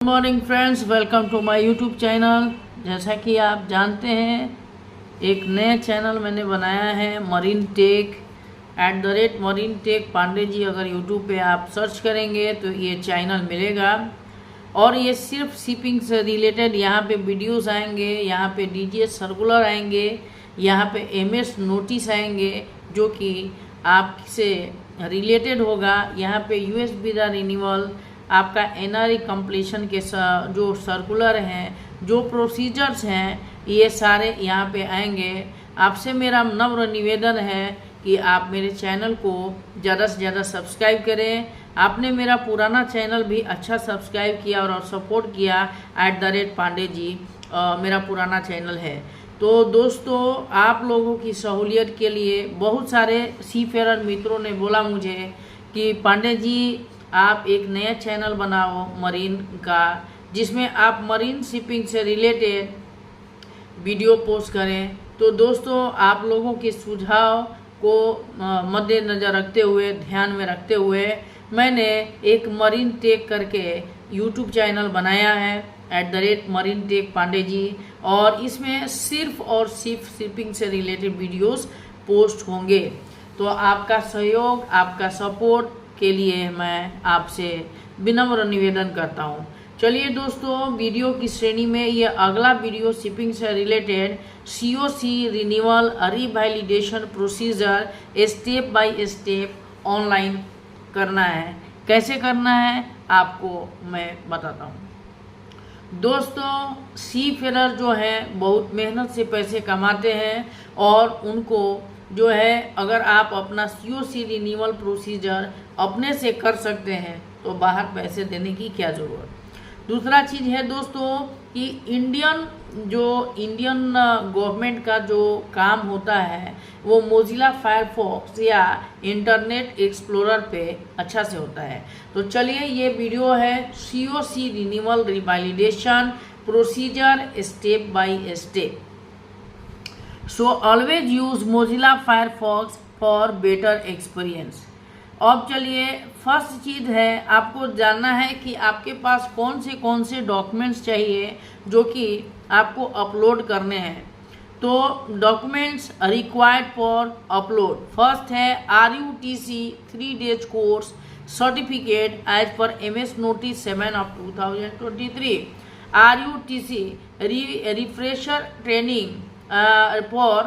Morning friends, welcome to my YouTube channel. जैसा कि आप जानते हैं, एक नया चैनल मैंने बनाया है marine tech @marine tech Pandey ji. अगर यूट्यूब पे आप सर्च करेंगे तो ये चैनल मिलेगा और ये सिर्फ शिपिंग से रिलेटेड यहाँ पे वीडियोस आएंगे, यहाँ पे डीजीएस सर्कुलर आएंगे, यहाँ पे एमएस नोटिस आएंगे जो कि आपसे रिलेटेड होगा। यहाँ पे यूएस वीज़ा रिन्यूअल, आपका एनआरई कंप्लीशन के जो सर्कुलर हैं, जो प्रोसीजर्स हैं, ये सारे यहाँ पे आएंगे। आपसे मेरा नम्र निवेदन है कि आप मेरे चैनल को ज़्यादा से ज़्यादा सब्सक्राइब करें। आपने मेरा पुराना चैनल भी अच्छा सब्सक्राइब किया और सपोर्ट किया। @पांडे जी मेरा पुराना चैनल है। तो दोस्तों, आप लोगों की सहूलियत के लिए बहुत सारे सीफेरर मित्रों ने बोला मुझे कि पांडे जी आप एक नया चैनल बनाओ मरीन का, जिसमें आप मरीन शिपिंग से रिलेटेड वीडियो पोस्ट करें। तो दोस्तों, आप लोगों के सुझाव को मद्देनज़र रखते हुए, ध्यान में रखते हुए, मैंने एक मरीन टेक करके यूट्यूब चैनल बनाया है @मरीन टेक पांडे जी, और इसमें सिर्फ और सिर्फ शिपिंग से रिलेटेड वीडियोस पोस्ट होंगे। तो आपका सहयोग, आपका सपोर्ट के लिए मैं आपसे विनम्र निवेदन करता हूं। चलिए दोस्तों, वीडियो की श्रेणी में ये अगला वीडियो शिपिंग से related COC renewal revalidation procedure step by step online करना है। कैसे करना है आपको मैं बताता हूँ। दोस्तों, सीफेरर जो हैं बहुत मेहनत से पैसे कमाते हैं और उनको जो है, अगर आप अपना COC रिन्यूअल प्रोसीजर अपने से कर सकते हैं तो बाहर पैसे देने की क्या ज़रूरत। दूसरा चीज़ है दोस्तों कि इंडियन गवर्नमेंट का जो काम होता है वो मोजिला फायरफॉक्स या इंटरनेट एक्सप्लोरर पे अच्छा से होता है। तो चलिए, ये वीडियो है COC renewal revalidation procedure step by step. So always use Mozilla Firefox for better experience। अब चलिए, फर्स्ट चीज़ है आपको जानना है कि आपके पास कौन से डॉक्यूमेंट्स चाहिए जो कि आपको अपलोड करने हैं। तो documents required for upload, first है RUTC 3 days course certificate as per MS notice 7/2023, RUTC refresher training for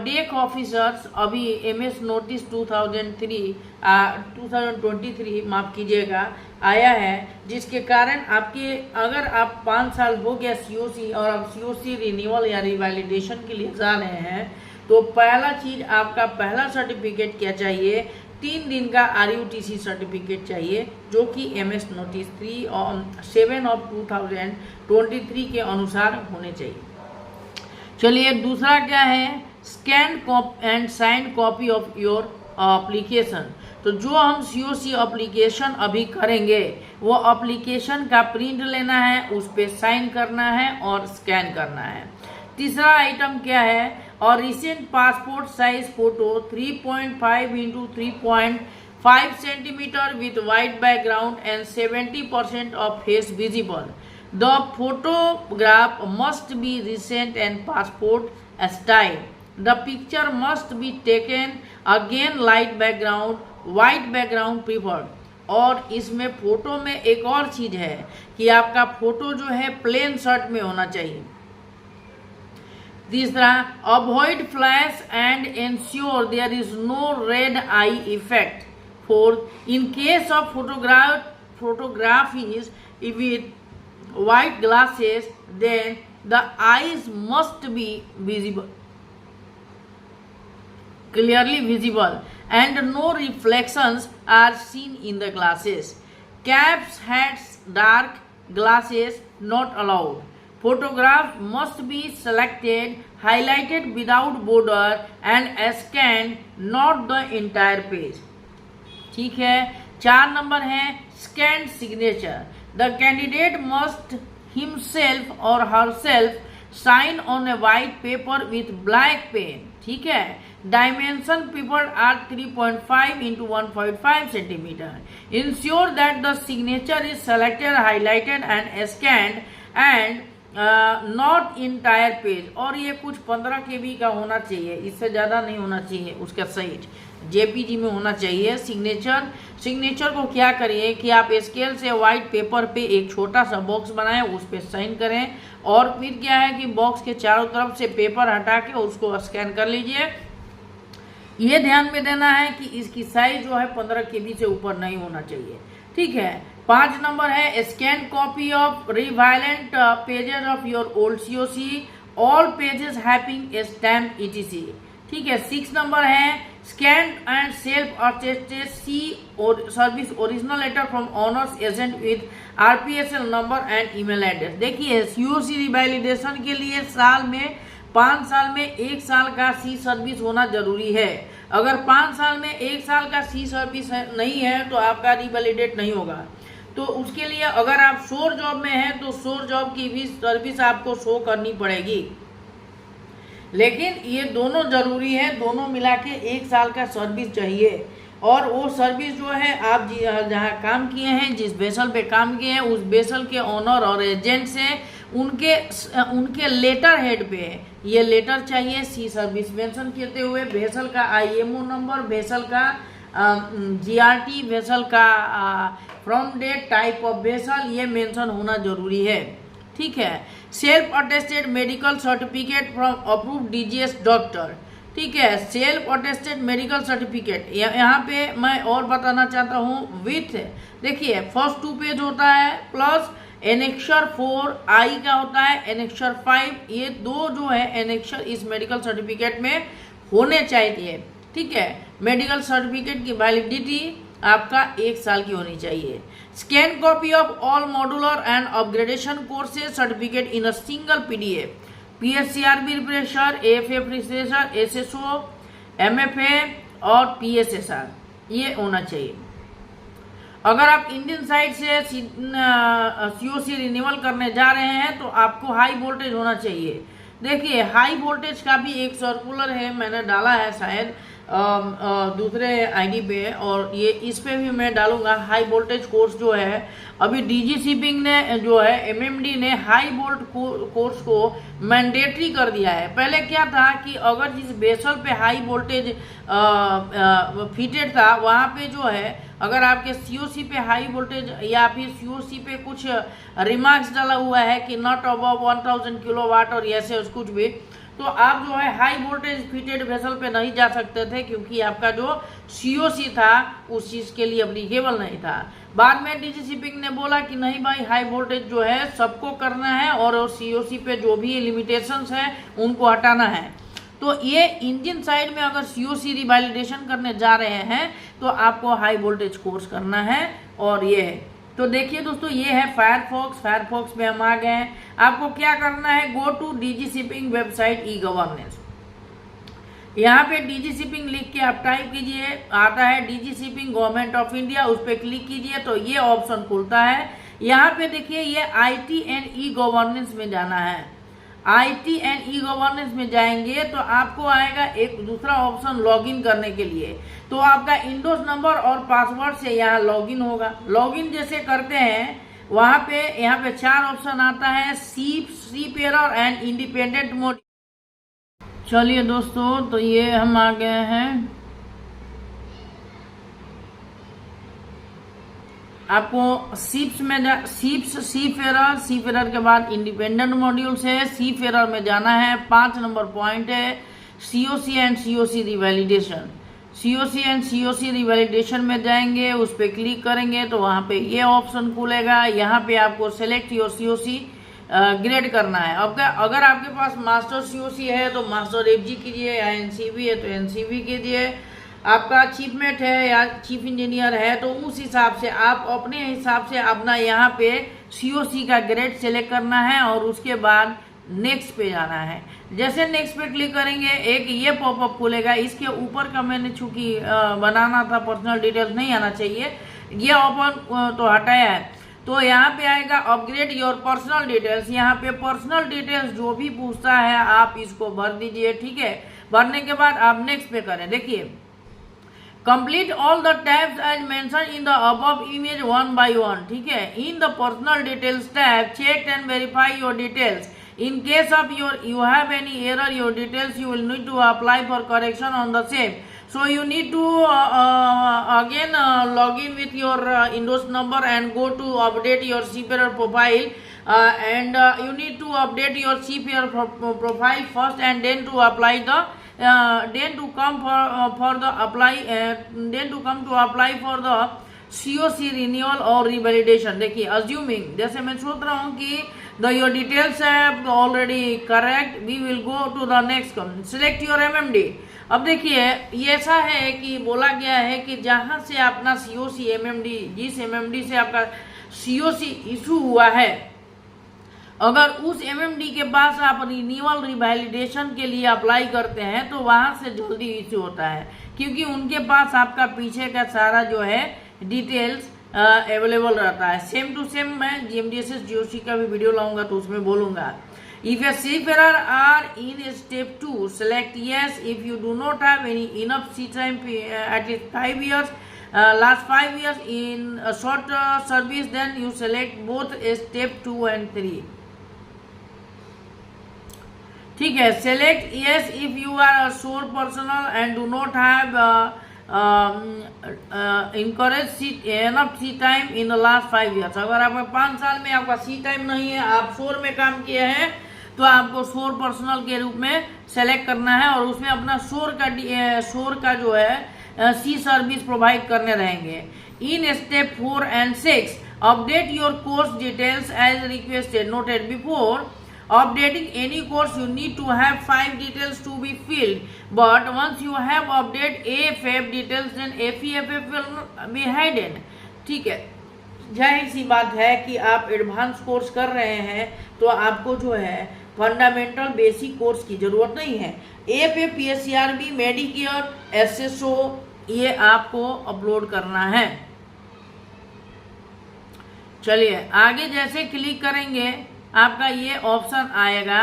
deck officers, अभी MS नोटिस 2023 माफ़ कीजिएगा आया है, जिसके कारण आपके अगर आप 5 साल हो गया COC और आप COC रिन्यूअल या रिवैलिडेशन के लिए जा रहे हैं, तो पहला चीज़ आपका पहला सर्टिफिकेट क्या चाहिए, 3 दिन का RUTC सर्टिफिकेट चाहिए जो कि MS नोटिस 7/2023 के अनुसार होने चाहिए। चलिए, दूसरा क्या है, scan and sign copy of your application. तो जो हम COC एप्लीकेशन अभी करेंगे वो एप्लीकेशन का प्रिंट लेना है, उस पर साइन करना है और स्कैन करना है। तीसरा आइटम क्या है, और recent passport size photo 3.5 × 3.5 centimetre with white background and 70% of face visible. The photograph must be recent and passport style. The picture must be taken again light background, white background preferred. और इसमें photo में एक और चीज है कि आपका photo जो है प्लेन शर्ट में होना चाहिए। तीसरा, avoid flash and ensure there is no red eye effect. Fourth, in case of photographies with white glasses, then the eyes must be visible, clearly visible, and no reflections are seen in the glasses. Caps, hats, dark glasses not allowed. Photograph must be selected, highlighted without border and scanned, not the entire page। ठीक है। 4 number है scanned signature। The candidate must himself or herself sign on a white paper with black pen। ठीक है। Dimension preferred are 3.5 into 1.5 centimeter. Ensure that the signature is selected, highlighted and scanned and not entire page. और ये कुछ 15 KB का होना चाहिए, इससे ज़्यादा नहीं होना चाहिए उसका साइज, JPG में होना चाहिए। सिग्नेचर को क्या करिए कि आप स्केल से वाइट पेपर पे एक छोटा सा बॉक्स बनाएं, उस पर साइन करें और फिर क्या है कि बॉक्स के चारों तरफ से पेपर हटा के उसको स्कैन कर लीजिए। ये ध्यान में देना है कि इसकी साइज जो है 15 KB से ऊपर नहीं होना चाहिए, ठीक है। 5 नंबर है scan copy of relevant pages of your old COC, all pages having stamp ETC, ठीक है। 6 नंबर है scan and self attested sea और service original letter from owners agent with RPSL number and email address. देखिए COC revalidation के लिए साल में 5 साल में 1 साल का सी सर्विस होना जरूरी है। अगर 5 साल में 1 साल का सी सर्विस नहीं है तो आपका रिवैलिडेट नहीं होगा। तो उसके लिए अगर आप श्योर जॉब में हैं तो श्योर जॉब की भी सर्विस आपको शो करनी पड़ेगी, लेकिन ये दोनों जरूरी है, दोनों मिला के 1 साल का सर्विस चाहिए। और वो सर्विस जो है आप जहाँ काम किए हैं, जिस बेसल पे काम किए हैं, उस बेसल के ऑनर और एजेंट से उनके लेटर हेड पे ये लेटर चाहिए सी सर्विस मेंशन करते हुए, बेसल का IMO नंबर, बेसल का GRT, बेसल का from date, type of vessel, ये मेंशन होना जरूरी है, ठीक है। Self attested medical certificate from approved DGS doctor, ठीक है। सेल्फ अटेस्टेड मेडिकल सर्टिफिकेट, यहाँ पे मैं और बताना चाहता हूँ विथ, देखिए फर्स्ट 2 पेज होता है प्लस एनेक्शर 4 I का होता है, एनेक्शर 5, ये 2 जो है एनेक्शर इस मेडिकल सर्टिफिकेट में होने चाहिए, ठीक है। मेडिकल सर्टिफिकेट की वैलिडिटी आपका 1 साल की होनी चाहिए। Scan copy of all modular and upgradation courses certificate in a single PDF, PSCRB refresher, AFF refresher, SSO, MFA और PSSR, ये होना चाहिए। अगर आप इंडियन साइड से COC रिन्यूअल करने जा रहे हैं तो आपको हाई वोल्टेज होना चाहिए। देखिए हाई वोल्टेज का भी एक सर्कुलर है, मैंने डाला है शायद दूसरे ID पे, और ये इस पे भी मैं डालूंगा। हाई वोल्टेज कोर्स जो है अभी DG शिपिंग ने जो है MMD ने हाई वोल्ट कोर्स को मैंडेटरी कर दिया है। पहले क्या था कि अगर जिस बेसल पे हाई वोल्टेज फिटेड था वहाँ पे जो है अगर आपके COC पे हाई वोल्टेज या फिर COC पे कुछ रिमार्क्स डाला हुआ है कि नॉट अबव 1000 किलोवाट और ऐसे कुछ भी, तो आप जो है हाई वोल्टेज फिटेड वेसल पे नहीं जा सकते थे, क्योंकि आपका जो COC था उस चीज़ के लिए एप्लीकेबल नहीं था। बाद में DG शिपिंग ने बोला कि नहीं भाई, हाई वोल्टेज जो है सबको करना है और COC पे जो भी लिमिटेशंस है उनको हटाना है। तो ये इंडियन साइड में अगर COC रिवैलिडेशन करने जा रहे हैं तो आपको हाई वोल्टेज कोर्स करना है। और ये है, तो देखिए दोस्तों, ये है फायरफॉक्स में हम आ गए हैं। आपको क्या करना है, go to DG shipping website e-governance. यहाँ पे DG शिपिंग लिख के आप टाइप कीजिए, आता है DG shipping government of India, उस पर क्लिक कीजिए तो ये ऑप्शन खुलता है। यहाँ पे देखिए ये IT एंड ई-गवर्नेंस में जाना है। IT एंड ई-गवर्नेंस में जाएंगे तो आपको आएगा एक दूसरा ऑप्शन लॉगिन करने के लिए। तो आपका इंडोस नंबर और पासवर्ड से यहाँ लॉगिन होगा। लॉगिन जैसे करते हैं वहाँ पे यहाँ पे 4 ऑप्शन आता है, सीपेयर एंड इंडिपेंडेंट मोड। चलिए दोस्तों, तो ये हम आ गए हैं। आपको सीफेरर के बाद इंडिपेंडेंट मॉड्यूल से सीफेरर में जाना है। 5 नंबर पॉइंट है COC and COC रिवैलिडेशन। COC and COC रिवैलिडेशन में जाएंगे, उस पर क्लिक करेंगे तो वहाँ पे ये ऑप्शन खुलेगा। यहाँ पे आपको सेलेक्ट योर COC ग्रेड करना है। अब अगर आपके पास मास्टर COC है तो मास्टर FG कीजिए, या NCV है तो NCV कीजिए। आपका चीफमेट है या चीफ इंजीनियर है तो उस हिसाब से आप अपने हिसाब से अपना यहाँ पे COC का ग्रेड सेलेक्ट करना है और उसके बाद नेक्स्ट पे जाना है। जैसे नेक्स्ट पे क्लिक करेंगे एक ये पॉपअप खुलेगा। इसके ऊपर का मैंने चूंकि बनाना था, पर्सनल डिटेल्स नहीं आना चाहिए, ये ओपन तो हटाया है। तो यहाँ पे आएगा अपग्रेड योर पर्सनल डिटेल्स। यहाँ पे पर्सनल डिटेल्स जो भी पूछता है आप इसको भर दीजिए, ठीक है। भरने के बाद आप नेक्स्ट पे करें। देखिए, complete all the tabs as mention in the above image one by one. ठीक है, in the personal details tab check and verify your details. In case of you have any error, your details you will need to apply for correction on the same. So you need to again log in with your Windows number and go to update your Seafarer profile, and you need to update your Seafarer profile first, and then to apply the then to come for the apply then to come to apply for the COC renewal और रिवैलिडेशन। देखिए, assuming जैसे मैं सोच रहा हूँ कि your details have already correct, we will go to the next one. Select your MMD। अब देखिए, ये ऐसा है कि बोला गया है कि जहाँ से अपना COC MMD, जिस MMD से आपका COC इशू हुआ है, अगर उस MMD के पास आप रिन्यूअल रिवैलिडेशन के लिए अप्लाई करते हैं तो वहाँ से जल्दी इशू होता है, क्योंकि उनके पास आपका पीछे का सारा जो है डिटेल्स अवेलेबल रहता है। सेम टू सेम मैं GMDSS GOC का भी वीडियो लाऊंगा तो उसमें बोलूंगा। If a seafarer are in step 2, select yes। If you do not have any enough sea time at least 5 years, last 5 years in a short service, then you select both step 2 and 3। ठीक है, select yes if you are a sole personnel and do not have encourage enough sea time in the last 5 years। अगर आपका 5 साल में आपका सी time नहीं है, आप शोर में काम किए हैं, तो आपको शोर पर्सनल के रूप में सेलेक्ट करना है और उसमें अपना शोर का जो है सी सर्विस प्रोवाइड करने रहेंगे। In step 4 and 6, update your course details as requested. Noted before updating any course you need to have 5 details to be filled, but once you have updated AFF details then FEFF will be hidden। ठीक है, जाहिर सी बात है कि आप advance course कर रहे हैं तो आपको जो है फंडामेंटल बेसिक कोर्स की जरूरत नहीं है। AFF PSCRB मेडिकेयर SSO ये आपको अपलोड करना है। चलिए आगे, जैसे क्लिक करेंगे आपका ये ऑप्शन आएगा।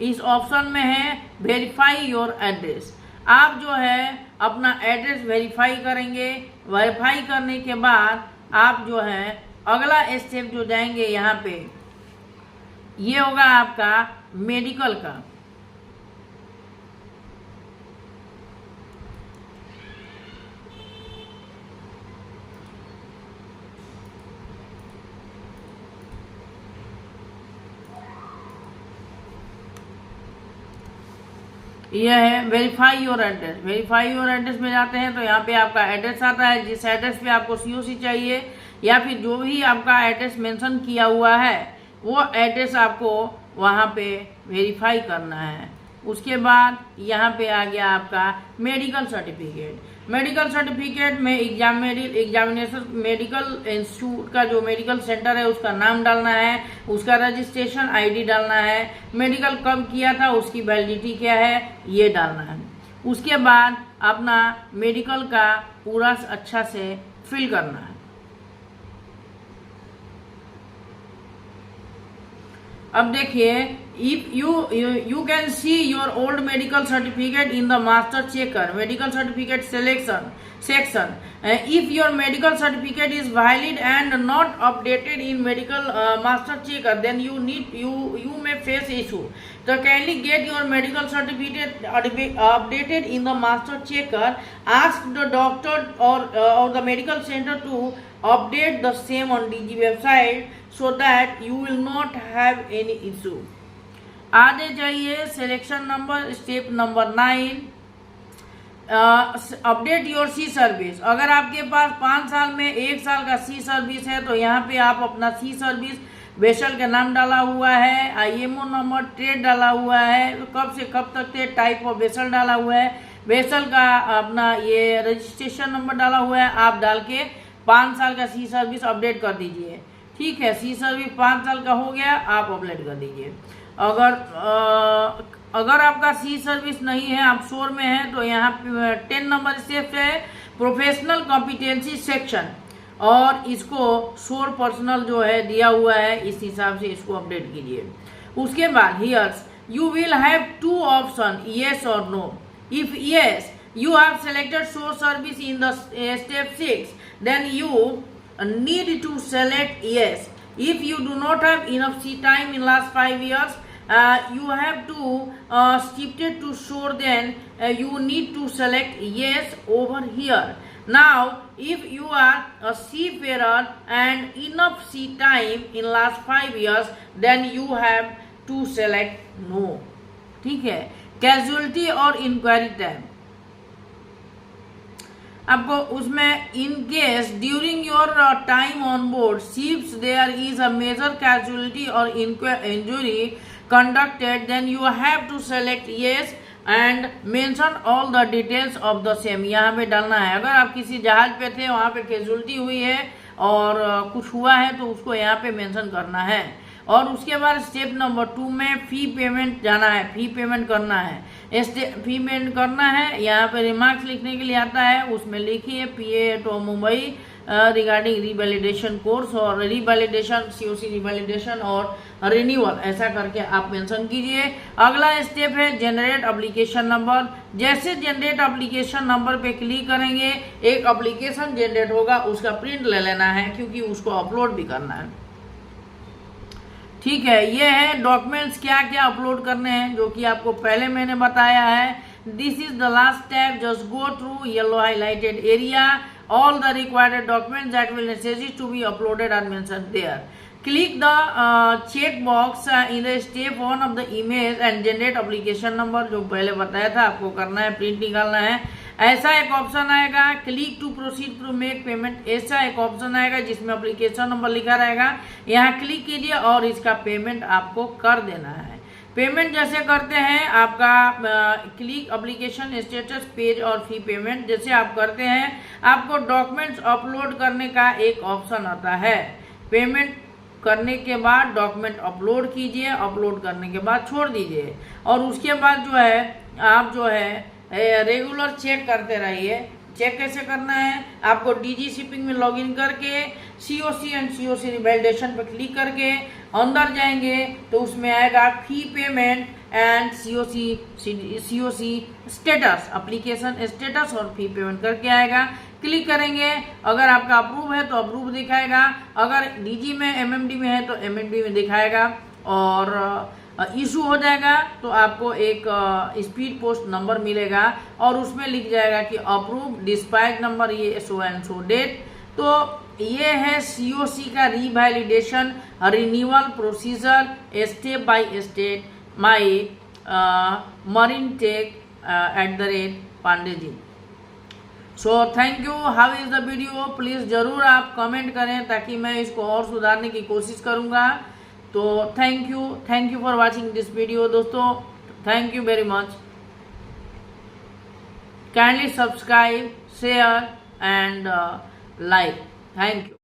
इस ऑप्शन में है वेरीफाई योर एड्रेस। आप जो है अपना एड्रेस वेरीफाई करेंगे। वेरीफाई करने के बाद आप जो है अगला स्टेप जो जाएंगे, यहाँ पे ये होगा आपका मेडिकल का। यह है verify your address. Verify your address में जाते हैं तो यहाँ पे आपका एड्रेस आता है, जिस एड्रेस पे आपको COC चाहिए या फिर जो भी आपका एड्रेस मेंशन किया हुआ है वो एड्रेस आपको वहाँ पे वेरीफाई करना है। उसके बाद यहाँ पे आ गया आपका मेडिकल सर्टिफिकेट। मेडिकल सर्टिफिकेट में एग्जामिनेशन मेडिकल इंस्टीट्यूट का जो मेडिकल सेंटर है उसका नाम डालना है, उसका रजिस्ट्रेशन ID डालना है, मेडिकल कब किया था उसकी वैलिडिटी क्या है ये डालना है। उसके बाद अपना मेडिकल का पूरा अच्छा से फिल करना है। अब देखिए, if you can see your old medical certificate in the master checker medical certificate selection section। If your medical certificate is valid and not updated in medical master checker, then you may face issue। So kindly get your medical certificate updated in the master checker। Ask the doctor or the medical center to update the same on DG website so that you will not have any issue। आगे जाइए, selection number step number 9, update your sea service. अगर आपके पास 5 साल में 1 साल का सी service है तो यहाँ पे आप अपना सी सर्विस वेसल का नाम डाला हुआ है, IMO नंबर, ट्रेड डाला हुआ है, कब से कब तक थे, टाइप ऑफ वेसल डाला हुआ है, वेसल का अपना ये रजिस्ट्रेशन नंबर डाला हुआ है। आप डाल के 5 साल का सी सर्विस अपडेट कर दीजिए। ठीक है, सी सर्विस 5 साल का हो गया, आप अपडेट कर दीजिए। अगर आपका सी सर्विस नहीं है, आप शोर में हैं, तो यहाँ 10 नंबर स्टेप है प्रोफेशनल कॉम्पिटेंसी सेक्शन, और इसको शोर पर्सनल जो है दिया हुआ है, इस हिसाब से इसको अपडेट कीजिए। उसके बाद here's you will have 2 option, yes और no. If yes, you have selected show service in the step 6, then you need to select yes. If you do not have enough time in last 5 years, you have to shift it to show, then you need to select yes over here. Now if you are a seafarer and enough sea time in last 5 years, then you have to select no. ठीक है. Casualty और inquiry time आपको उसमें in case during your time on board ships there is a major casualty और injury conducted, then you have to select yes and mention all the details of the same. यहाँ पे डालना है. अगर आप किसी जहाज पे थे, वहाँ पे कैजुअलिटी हुई है और कुछ हुआ है, तो उसको यहाँ पे मेंशन करना है. और उसके बाद स्टेप नंबर 2 में फी पेमेंट जाना है, फी पेमेंट करना है. फी पेमेंट करना है. यहाँ पे रिमार्क्स लिखने के लिए आता है, उसमें लिखिए PA to Mumbai regarding revalidation course और रिवैलिडेशन COC रिवैलिडेशन और रिन्यूअल, ऐसा करके आप मेंशन कीजिए. अगला स्टेप है जनरेट एप्लीकेशन नंबर. जैसे जनरेट एप्लीकेशन नंबर पे क्लिक करेंगे, एक एप्लीकेशन जनरेट होगा, उसका प्रिंट ले लेना है क्योंकि उसको अपलोड भी करना है. ठीक है. ये है डॉक्यूमेंट्स क्या क्या अपलोड करने हैं, जो कि आपको पहले मैंने बताया है. This is the last step. Just go through yellow highlighted area. All the required documents that will necessary to be uploaded are mentioned there. Click the check box in the step 1 of the image and generate application number. जो पहले बताया था आपको करना है, print निकालना है. ऐसा एक ऑप्शन आएगा, click to proceed to make payment. ऐसा एक ऑप्शन आएगा जिसमें एप्लीकेशन नंबर लिखा रहेगा. यहाँ क्लिक कीजिए और इसका पेमेंट आपको कर देना है. पेमेंट जैसे करते हैं, आपका क्लिक एप्लीकेशन स्टेटस पेज और फी पेमेंट जैसे आप करते हैं, आपको डॉक्यूमेंट्स अपलोड करने का एक ऑप्शन आता है. पेमेंट करने के बाद डॉक्यूमेंट अपलोड कीजिए, अपलोड करने के बाद छोड़ दीजिए. और उसके बाद जो है आप जो है रेगुलर चेक करते रहिए. चेक कैसे करना है, आपको DG शिपिंग में लॉगिन करके COC एंड COC रिवैलिडेशन पर क्लिक करके अंदर जाएंगे तो उसमें आएगा fee payment and COC status, application status और फी पेमेंट करके आएगा. क्लिक करेंगे, अगर आपका अप्रूव है तो अप्रूव दिखाएगा, अगर DG में MMD में है तो MMD में दिखाएगा, और इशू हो जाएगा तो आपको एक स्पीड पोस्ट नंबर मिलेगा और उसमें लिख जाएगा कि अप्रूव डिस्पैच नंबर ये सो एंड सो डेट. तो ये है COC का revalidation renewal procedure step by step my MarineTech @Pandeyji. So thank you. How is the video, please ज़रूर आप कमेंट करें ताकि मैं इसको और सुधारने की कोशिश करूँगा. तो thank you for watching this video दोस्तों. Thank you very much. Kindly subscribe, share and like. Thank you.